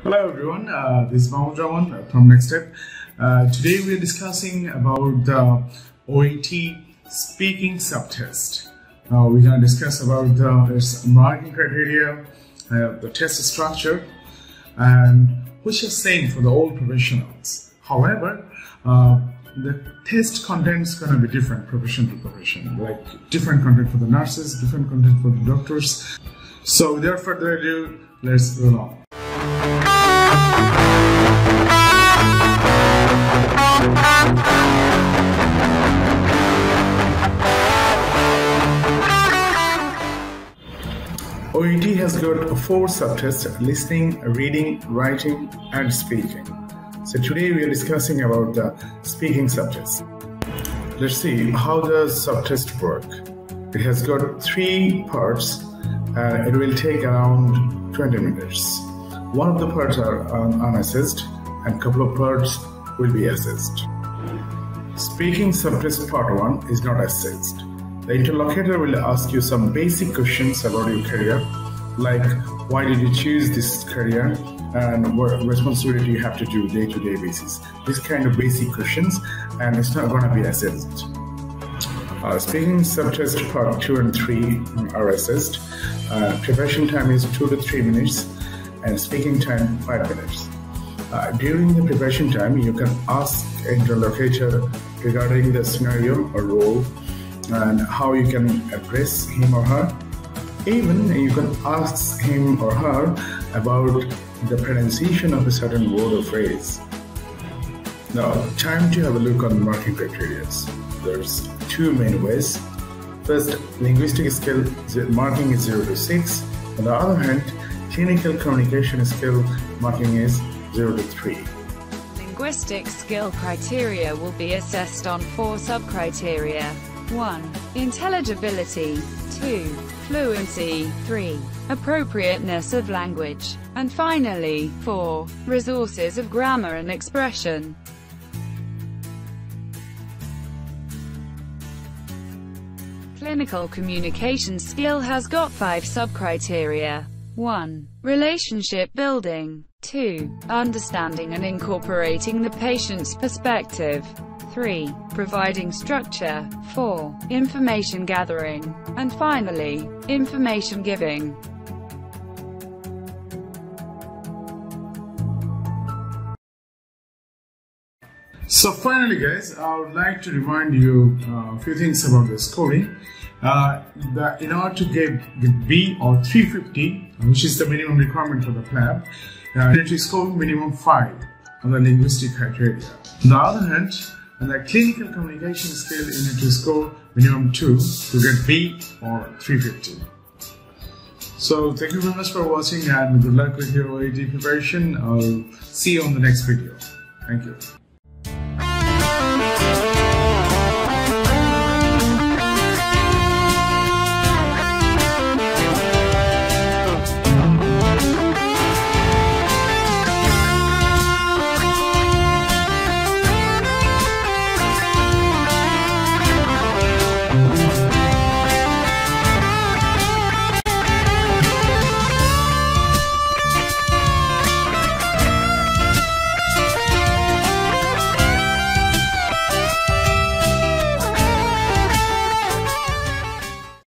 Hello everyone, this is Uttara from Next Step. Today we are discussing about the OET Speaking Sub-Test. We're going to discuss about its marking criteria, the test structure, and which is same for the all professionals. However, the test content is going to be different profession to profession, like different content for the nurses, different content for the doctors. So without further ado, let's roll on. OET has got 4 subtests: listening, reading, writing, and speaking. So today we are discussing about the speaking subtest. Let's see how the subtest work. It has got 3 parts. It will take around 20 minutes. One of the parts are unassessed and a couple of parts will be assessed. Speaking subtest part 1 is not assessed. The interlocutor will ask you some basic questions about your career, like why did you choose this career and what responsibility you have to do day-to-day basis. This kind of basic questions, and it's not going to be assessed. Speaking subtest part 2 and 3 are assessed. Preparation time is 2 to 3 minutes and speaking time 5 minutes. During the preparation time, you can ask interlocutor regarding the scenario or role and how you can address him or her. Even you can ask him or her about the pronunciation of a certain word or phrase. Now, time to have a look on marking criteria. There's 2 main ways. First, linguistic skill marking is 0 to 6. On the other hand, clinical communication skill marking is 0 to 3. Linguistic skill criteria will be assessed on 4 sub-criteria. 1. Intelligibility. 2. Fluency. 3. Appropriateness of language. And finally, 4. Resources of grammar and expression. Clinical communication skill has got 5 sub-criteria. 1. Relationship building. 2. Understanding and incorporating the patient's perspective. 3. Providing structure. 4. Information gathering. And finally, information giving. So finally guys, I would like to remind you a few things about the scoring. In order to get B or 350, which is the minimum requirement for the PLAB, you need to score minimum 5 on the linguistic criteria. On the other hand, on the clinical communication skill, you need to score minimum 2 to get B or 350. So thank you very much for watching and good luck with your OET preparation. I'll see you on the next video. Thank you.